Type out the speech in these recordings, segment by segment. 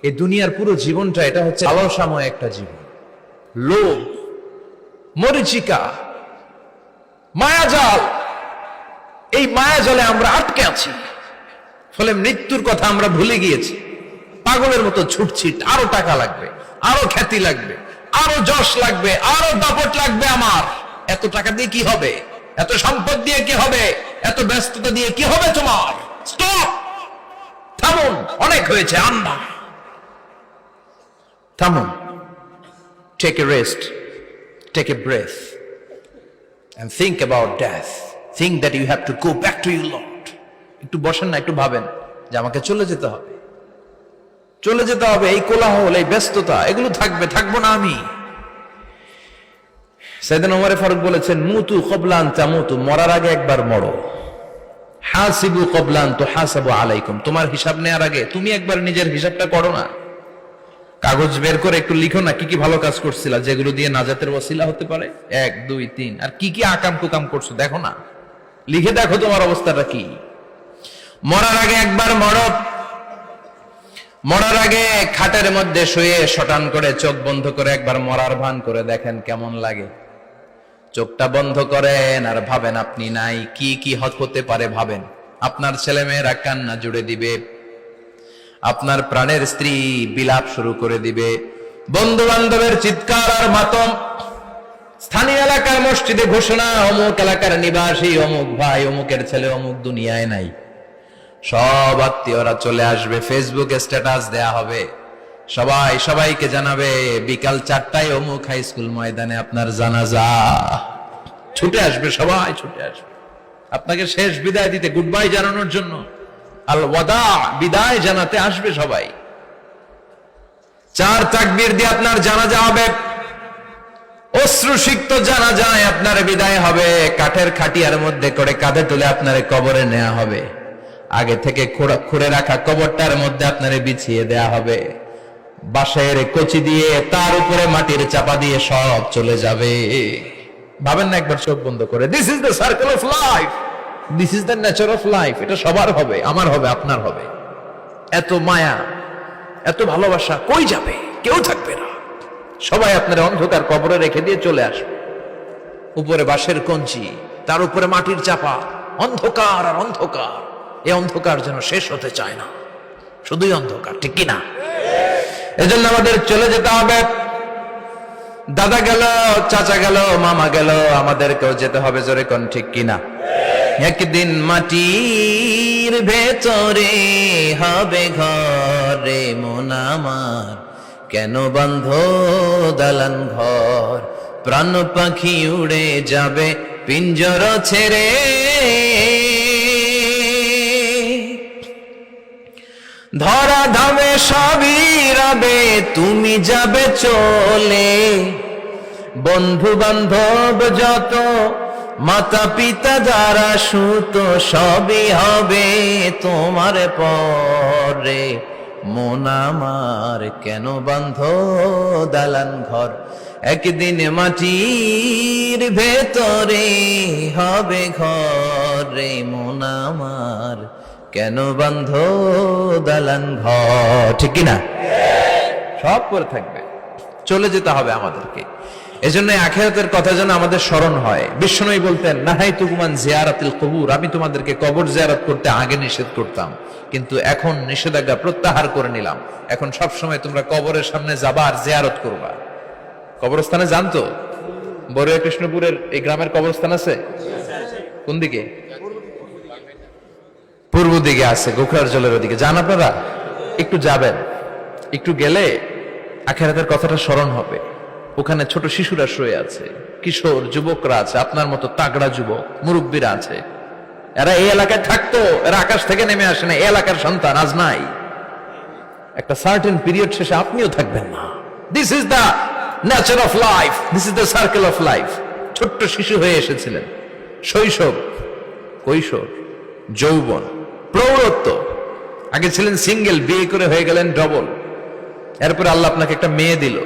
এই দুনিয়ার পুরো জীবনটা এটা হচ্ছে আলসাময় একটা জীবন, লোভ, মরিচিকা, মায়াজাল। এই মায়াজালে আমরা আটকে আছি, ফলে মৃত্যুর কথা আমরা ভুলে গিয়েছি। পাগলের মতো ছুটছি, আরো টাকা লাগবে, আরো খ্যাতি লাগবে, আরো যশ লাগবে, আরো দাপট লাগবে। আমার এত টাকা দিয়ে কি হবে? এত সম্পদ দিয়ে কি হবে? এত ব্যস্ততা দিয়ে কি হবে তোমার? স্টপ, থামুন, অনেক হয়েছে। আন্না, থামুন, take a rest, take a breath and think about death. Think that you have to go back to your Lord. একটু বসেন না, একটু ভাবেন যে আমাকে চলে যেতে হবে, চলে যেতে হবে। এই কোলাহল, এই ব্যস্ততা, এগুলো থাকবে, থাকবো না আমি। সাইয়েদনা ওমর ফারুক বলেছেন, মুতু ক্বাবলা আন তামুতু, মরার আগে একবার মরো। হাসিবু ক্বাবলা আন তুহাসাবু আলাইকুম, তোমার হিসাব নেওয়ার আগে তুমি একবার নিজের হিসাবটা করো না। কাগজ বের করে একটু লিখো না কি কি ভালো কাজ করছিলা, যেগুলো দিয়ে নাজাতের ওসিলা হতে পারে। 1 2 3, আর কি কি আকাম কুকাম করছো দেখো না, লিখে দেখো তোমার অবস্থাটা কি। মরার আগে একবার মরো। মরার আগে খাটের মধ্যে শুয়ে শটান করে চোখ বন্ধ করে একবার মরার ভান করে দেখেন কেমন লাগে। চোখটা বন্ধ করেন আর ভাবেন আপনি নাই, কি কি হতে পারে ভাবেন। আপনার ছেলে মেয়েরা কান্না জুড়ে দিবে, আপনার প্রাণের স্ত্রী বিলাপ শুরু করে দিবে, বন্ধু বান্ধবের চিৎকার আর মাতম, স্থানীয় এলাকার মসজিদে ঘোষণা, অমুক এলাকার নিবাসী অমুক ভাই অমুকের ছেলে অমুক দুনিয়ায় নাই। সব আত্মীয়রা চলে আসবে, ফেসবুকে স্ট্যাটাস দেয়া হবে, সবাই সবাইকে জানাবে বিকাল 4টায় অমুক হাই স্কুল ময়দানে আপনার জানাজা। ছুটে আসবে, সবাই ছুটে আসবে আপনাকে শেষ বিদায় দিতে, গুড বাই জানানোর জন্য, আল ওয়াদা, বিদায় জানাতে আসবে সবাই। 4 তাকবীর দিয়ে আপনার জানাজা হবে, অশ্রুসিক্ত জানাজায় আপনার বিদায় হবে। কাঠের খাটিয়ার মধ্যে করে কাঁধে তুলে আপনার কবরে নেওয়া হবে। আগে থেকে খুঁড়ে রাখা কবরটার মধ্যে আপনার বিছিয়ে দেয়া হবে। বাঁশের কচি দিয়ে তার উপরে মাটির চাপা দিয়ে সব চলে যাবে। ভাবেন না একবার চোখ বন্ধ করে, this is the circle of life, this is the nature of life. এটা সবার হবে, আমার হবে, আপনার হবে। এত মায়া, এত ভালোবাসা কই যাবে? কেউ থাকবে না, সবাই আপনার অন্ধকার কবরে রেখে দিয়ে চলে আসবে। উপরে বাঁশের কঞ্চি, তার উপরে মাটির চাপা, অন্ধকার আর অন্ধকার। এই অন্ধকার যেন শেষ হতে চায় না, শুধুই অন্ধকার, ঠিক কিনা? এজন্য আমাদের চলে যেতে হবে। দাদা গেল, চাচা গেল, মামা গেল, আমাদেরকেও যেতে হবে, জোরে কোন ঠিক কিনা? একদিন মাটির ভেতরে হবে ঘরে মন আমার, কেন বন্ধ দালান ঘর, প্রাণ পাখি উড়ে যাবে পিঞ্জর ছেড়ে। ধরা ধামে সবই রবে, তুমি যাবে চলে। বন্ধু বান্ধব যত, মাতা পিতা যারা সুত, সবই হবে তোমার পরে। মন আমার কেন বন্ধ দালান ঘর, একদিন মাটির ভেতরে হবে ঘরে মন আমার, কেন বন্ধ দালান ঘর, ঠিক কিনা? সব করে থাকবে, চলে যেতে হবে আমাদেরকে। এজন্য আখিরাতের কথা যেন আমাদের স্মরণ হয়। বিশ্বনবী বলতেন, নাহাইতুকুম আন জিয়ারাতিল কুবুর, আমি তোমাদেরকে কবর জিয়ারত করতে আগে নিষেধ করতাম, কিন্তু এখন নিষেধাজ্ঞা প্রত্যাহার করে নিলাম। এখন সব সময় তোমরা কবরের সামনে যাবা আর জিয়ারত করবা। কবরস্থানে জানতো বড়ুয়া কৃষ্ণপুরের এই গ্রামের কবরস্থান আছে কোন দিকে? পূর্ব দিকে আছে, গোখরার জলের ওদিকে। যান আপনারা, একটু যাবেন, একটু গেলে আখিরাতের কথাটা স্মরণ হবে। ওখানে ছোট শিশুরা শুয়ে আছে, কিশোর যুবকরা আছে, আপনার মতো তাগড়া যুবক, মুরব্বীরা আছে। এরা এই এলাকায় থাকতো, এরা আকাশ থেকে নেমে আসে না, এই এলাকার সন্তান আজ নাই। একটা সার্টেন পিরিয়ড শেষে আপনিও থাকবেন না। This is the nature of life, this is the circle of life. ছোট্ট শিশু হয়ে এসেছিলেন, শৈশব, কৈশোর, যৌবন, প্রৌঢ়ত্ব। আগে ছিলেন সিঙ্গেল, বিয়ে করে হয়ে গেলেন ডবল। এরপরে আল্লাহ আপনাকে একটা মেয়ে দিল,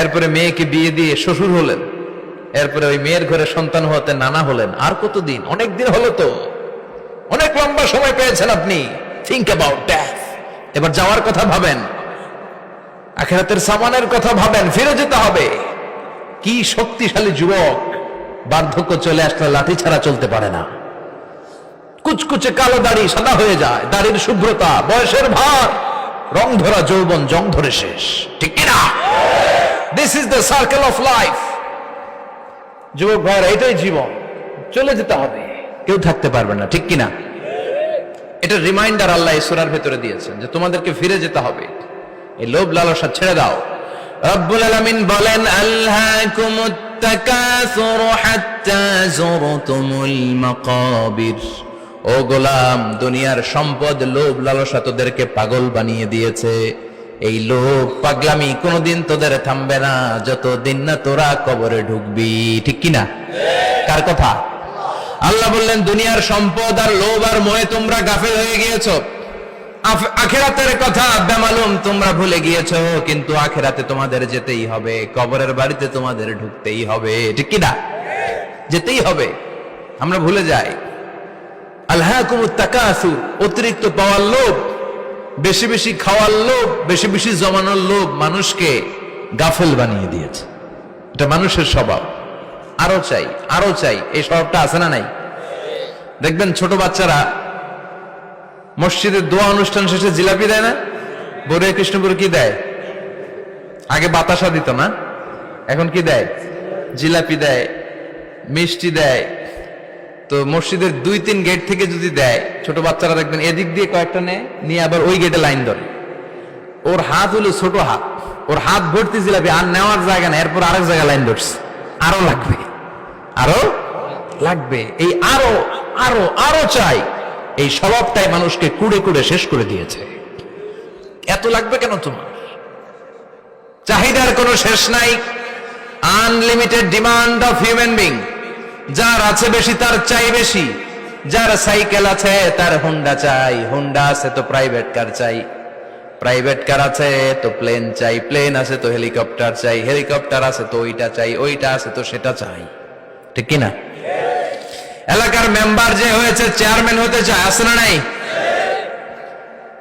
এরপরে মেয়েকে বিয়ে দিয়ে শ্বশুর হলেন, এরপরে ওই মেয়ের ঘরে সন্তান হতে নানা হলেন। আর কতদিন? অনেক দিন হলো তো, অনেক লম্বা সময় পেয়েছেন আপনি। Think about death. এবার যাওয়ার কথা ভাবেন। আখিরাতের সামানের কথা ভাবেন, ফিরে যেতে হবে। কি শক্তিশালী যুবক, বার্ধক্য চলে আসলে লাঠি ছাড়া চলতে পারে না। কুচকুচে কালো দাড়ি সাদা হয়ে যায়, দাড়ির শুভ্রতা, বয়সের ভার, রং ধরা যৌবন জং ধরে শেষ, ঠিক কিনা? This is the circle of life. যুবক ভাইরা, এটাই জীবন, চলে যেতে হবে, কেউ থাকতে পারবে না, ঠিক কিনা? এটা রিমাইন্ডার আল্লাহ এই সূরার ভেতরে দিয়েছেন যে তোমাদেরকে ফিরে যেতে হবে, এই লোভ লালসা ছেড়ে দাও। রব্বুল আলামিন বলেন, আলহাকুমুত তাকাসুর হাত্তা যুরতুমুল মাকাবির। ও গোলাম, দুনিয়ার সম্পদ, লোভ লালসা তোদেরকে পাগল বানিয়ে দিয়েছে। এই লোভ পাগলামি কোনোদিন তোদের থামবে না যতদিন না তোরা কবরে ঢুকবি, ঠিক কিনা? কার কথা? আল্লাহ বললেন, দুনিয়ার সম্পদ আর লোভ আর মোহে তোমরা গাফেল হয়ে গিয়েছো। আখিরাতের কথা বেমালুম তোমরা ভুলে গিয়েছো, কিন্তু আখিরাতে তোমাদের যেতেই হবে, কবরের বাড়িতে তোমাদের ঢুকতেই হবে, ঠিক কিনা? যেতেই হবে, আমরা ভুলে যাই। আলহাকুমুত তাকাসুর, অতিরিক্ত পাওয়ার লোভ, বেশি বেশি খাওয়ার লোভ, বেশি বেশি জমানোর লোভ মানুষকে গাফেল বানিয়ে দিয়েছে। এটা মানুষের স্বভাব, আরো চাই আরো চাই, এই স্বভাবটা আছে না নাই? দেখবেন ছোট বাচ্চারা মসজিদের দোয়া অনুষ্ঠান শেষে জিলাপি দেয় না? বড়ে কৃষ্ণপুর কি দেয়? আগে বাতাসা দিত না, এখন কি দেয়? জিলাপি দেয়, মিষ্টি দেয়। তো মসজিদের 2-3 গেট থেকে যদি দেয়, ছোট বাচ্চারা দেখবেন এদিক দিয়ে কয়েকটা নিয়ে আবার ওই গেটে লাইন ধরে। ওর হাত হলো ছোট হাত, ওর হাত ভর্তি জিলাপি, আর নেওয়ার জায়গা না, এরপর আরেক জায়গায় লাইন ধরছে, আরো লাগবে, আরো লাগবে, এই আরো আরো আরো চাই। এই স্বভাবটাই মানুষকে কুড়ে কুড়ে শেষ করে দিয়েছে। এত লাগবে কেন তোমার? চাহিদার কোনো শেষ নাই, unlimited demand of human being. যার আছে বেশি তার চাই বেশি, যার সাইকেল আছে তার হুন্ডা চাই, হুন্ডা আছে তো প্রাইভেট কার চাই, প্রাইভেট কার আছে তো প্লেন চাই, প্লেন আছে তো হেলিকপ্টার চাই, হেলিকপ্টার আছে তো ওইটা চাই, ওইটা আছে তো সেটা চাই, ঠিক কিনা? এলাকার মেম্বার যে হয়েছে চেয়ারম্যান হতে চায়, আছে না নাই?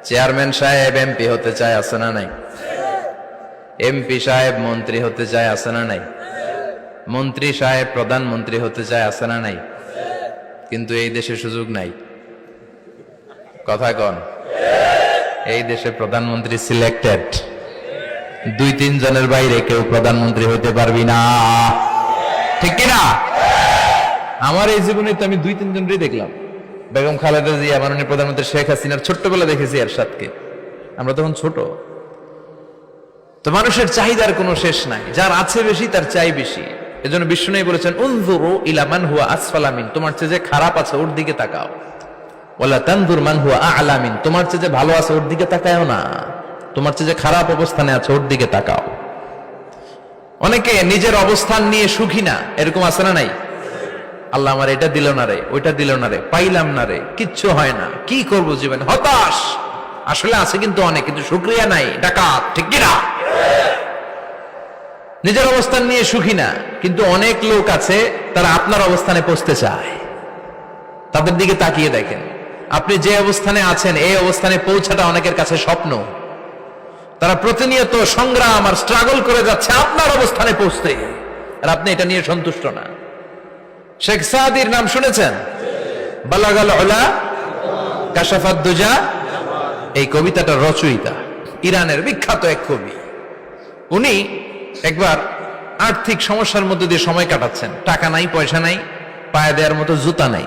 চেয়ারম্যান সাহেব এমপি হতে চায়, আছে না নাই? এমপি সাহেব মন্ত্রী হতে চায়, আছে না নাই? মন্ত্রী সাহেব প্রধানমন্ত্রী হতে চায়, আছে না নাই? কিন্তু এই দেশে সুযোগ নাই, কথা কন। এই দেশে প্রধানমন্ত্রী সিলেক্টেড, 2-3 জনের বাইরে কেউ প্রধানমন্ত্রী হতে পারবি না, ঠিক কিনা? আমার এই জীবনে তো আমি 2-3 জনই দেখলাম। বেগম খালেদা জিয়া, মাননীয় প্রধানমন্ত্রী শেখ হাসিনার ছোট্টবেলা দেখেছি এরশাদকে, আমরা তখন ছোট। তো মানুষের চাহিদার কোনো শেষ নাই, যার আছে বেশি তার চাই বেশি। এজন্য বিষ্ণু বলেছেন, উনজুরু ইলা মান হুয়া আসফালা মিন, তোমার চেয়ে যে খারাপ আছে ওর দিকে তাকাও। ওয়ালা তানজুর মান হুয়া আ'লা মিন, তোমার চেয়ে যে ভালো আছে ওর দিকে তাকায়ও না, তোমার চেয়ে যে খারাপ অবস্থানে আছে ওর দিকে তাকাও। অনেকে নিজের অবস্থান নিয়ে সুখী না, এরকম আছে না নাই? আল্লাহ আমার এটা দিল না রে, ওইটা দিল না রে, পাইলাম না রে, কিচ্ছু হয় না, কি করব জীবনে, হতাশ। আসলে আছে কিন্তু অনেক, কিন্তু শুকরিয়া নাই, ডাকাত, ঠিক কিনা? নিজের অবস্থান নিয়ে সুখী না, কিন্তু অনেক লোক আছে তারা আপনার অবস্থানে পৌঁছতে চায়। তাদের দিকে তাকিয়ে দেখেন, আপনি যে অবস্থানে আছেন এই অবস্থানে পৌঁছাটা অনেকের কাছে স্বপ্ন। তারা প্রতিনিয়ত সংগ্রাম আর স্ট্রাগল করে যাচ্ছে আপনার অবস্থানে পৌঁছতে, আর আপনি এটা নিয়ে সন্তুষ্ট না। শেখ সাদির নাম শুনেছেন? বালাগাল উলা কাশাফাত দুজা, এই কবিতাটার রচয়িতা ইরানের বিখ্যাত এক কবি। উনি একবার আর্থিক সমস্যার মধ্যে দিয়ে সময় কাটাচ্ছেন, টাকা নাই, পয়সা নাই, পায়ে দেওয়ার মতো জুতা নাই।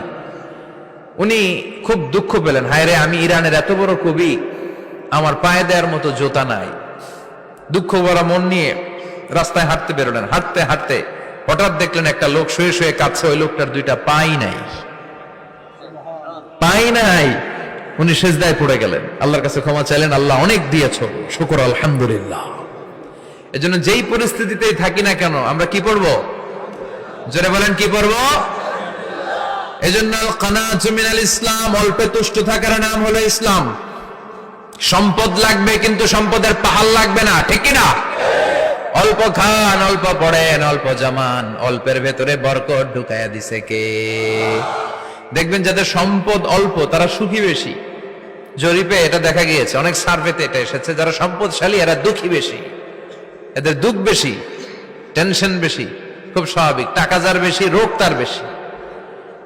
উনি খুব দুঃখ পেলেন, হায় রে, আমি ইরানের এত বড় কবি, আমার পায়ে দেওয়ার মতো জুতা নাই। দুঃখ ভরা মন নিয়ে রাস্তায় হাঁটতে বেরোলেন। হাঁটতে হাঁটতে হঠাৎ দেখলেন একটা লোক শুয়ে শুয়ে কাঁদছে, ওই লোকটার 2টা পাই নাই, পাই নাই। উনি সেজদায় পড়ে গেলেন, আল্লাহর কাছে ক্ষমা চাইলেন, আল্লাহ অনেক দিয়েছো, শুকর আলহামদুলিল্লাহ। এজন্য যেই পরিস্থিতিতেই থাকি না কেন আমরা কি পড়বো? জোরে বলেন, কি পড়বো? এজন্য কানাতু মিনাল ইসলাম, অল্পে তুষ্ট থাকার নাম হলো ইসলাম। সম্পদ লাগবে কিন্তু সম্পদের পাহাড় লাগবে না, ঠিক কিনা? অল্প খান, অল্প পড়েন, অল্প জমান, অল্পের ভেতরে বরকত ঢুকাইয়া দিছে কে? দেখবেন যাদের সম্পদ অল্প তারা সুখী বেশি। জরিপে এটা দেখা গিয়েছে, অনেক সার্ভেতে এটা এসেছে, যারা সম্পদশালী এরা দুঃখী বেশি। এদের দুঃখ বেশি, টেনশন বেশি, খুব স্বাভাবিক। টাকা যার বেশি, রোগ তার বেশি।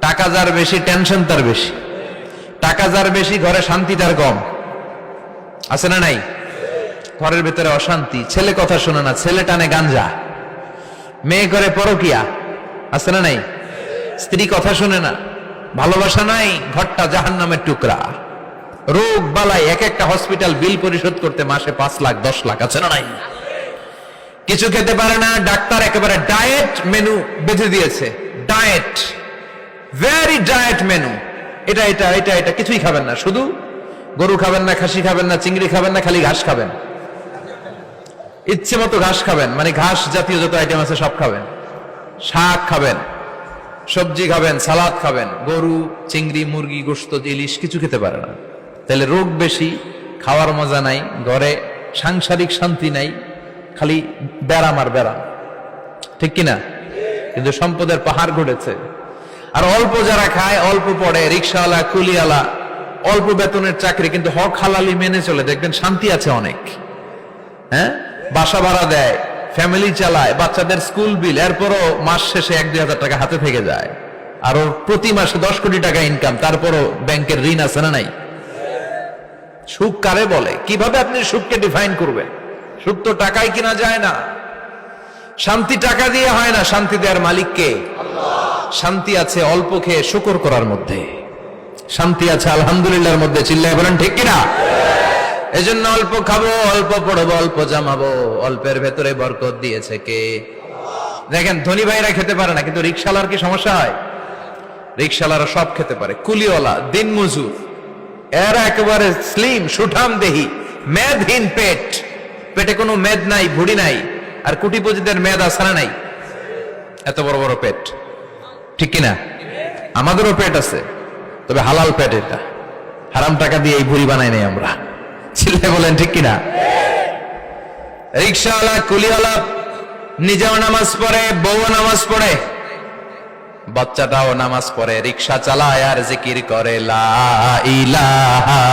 টাকা যার বেশি, টেনশন তার বেশি। টাকা যার বেশি, ঘরে শান্তি তার কম। আছে না নাই? ঘরের ভেতরে অশান্তি, ছেলে কথা শোনে না, ছেলে টানে গাঞ্জা, মেয়ে করে পরকিয়া। আছে না নাই? স্ত্রী কথা শোনে না, ভালোবাসা নাই, ঘরটা জাহান্নামের টুকরা। রোগ বালাই, এক একটা হসপিটাল বিল পরিশোধ করতে মাসে 5 লাখ 10 লাখ। আছে না নাই? কিছু খেতে পারে না, ডাক্তার একেবারে ডায়েট মেনু বেঁধে দিয়েছে। Diet, very diet menu. এটা এটা এটা এটা কিছুই খাবেন না, শুধু গরু খাবেন না, খাসি খাবেন না, চিংড়ি খাবেন না, খালি ঘাস খাবেন। ইচ্ছে মতো ঘাস খাবেন, মানে ঘাস জাতীয় যত আইটেম আছে সব খাবেন। শাক খাবেন, সবজি খাবেন, সালাদ খাবেন। গরু, চিংড়ি, মুরগি, গোশত, ইলিশ কিছু খেতে পারে না। তাহলে রোগ বেশি, খাওয়ার মজা নাই, ঘরে সাংসারিক শান্তি নাই, খালি ব্যারাম আর ব্যারাম। ঠিক কিনা? কিন্তু সম্পদের পাহাড় ঘটেছে। আর অল্প যারা খায়, অল্প পড়ে, রিক্সাওয়ালা, কুলিওয়ালা, অল্প বেতনের চাকরি, কিন্তু হক হালালি মেনে চলে, দেখবেন শান্তি আছে অনেক। হ্যাঁ, বাসা ভাড়া দেয়, ফ্যামিলি চালায়, বাচ্চাদের স্কুল বিল, এরপরও মাস শেষে 1-2 হাজার টাকা হাতে থেকে যায়। আর ওর প্রতি মাসে 10 কোটি টাকা ইনকাম, তারপরও ব্যাংকের ঋণ আছে না নাই? সুখ কারে বলে? কিভাবে আপনি সুখকে ডিফাইন করবেন? সুখ তো টাকায় কিনা যায় না। শান্তি টাকা দিয়ে হয় না, শান্তি দেওয়ার মালিক কে? শান্তি আছে অল্প খেয়ে শুকর করার মধ্যে, শান্তি আছে আলহামদুলিল্লাহর মধ্যে। চিল্লায় বলেন ঠিক কিনা? এজন্য অল্প খাবো, অল্প পড়বো, অল্প জামাবো, অল্পের ভেতরে বরকত দিয়েছে কে? দেখেন, ধনী ভাইরা খেতে পারে না, কিন্তু রিক্সাওয়ালার কি সমস্যা হয়? রিক্সাওয়ালারা সব খেতে পারে। কুলিওয়ালা, দিন মজুর, এরা একেবারে স্লিম, সুঠাম দেহি, মেদহীন পেট, পেটে কোনো মেদ নাই, ভুড়ি নাই। আর কোটিপতিদের মেদ আসারা নাই, এত বড় বড় পেট। ঠিক কিনা? আমাদেরও পেট আছে, তবে হালাল পেট। এটা হারাম টাকা দিয়ে এই ভুড়ি বানাই নাই আমরা। চিল্লায় বলেন ঠিক কিনা? রিক্সাওয়ালা, কুলিওয়ালা নিজেও নামাজ পড়ে, বউ নামাজ পড়ে, বাচ্চাটাও নামাজ পড়ে, রিক্সা চালায় আর জিকির করে লা ইলাহা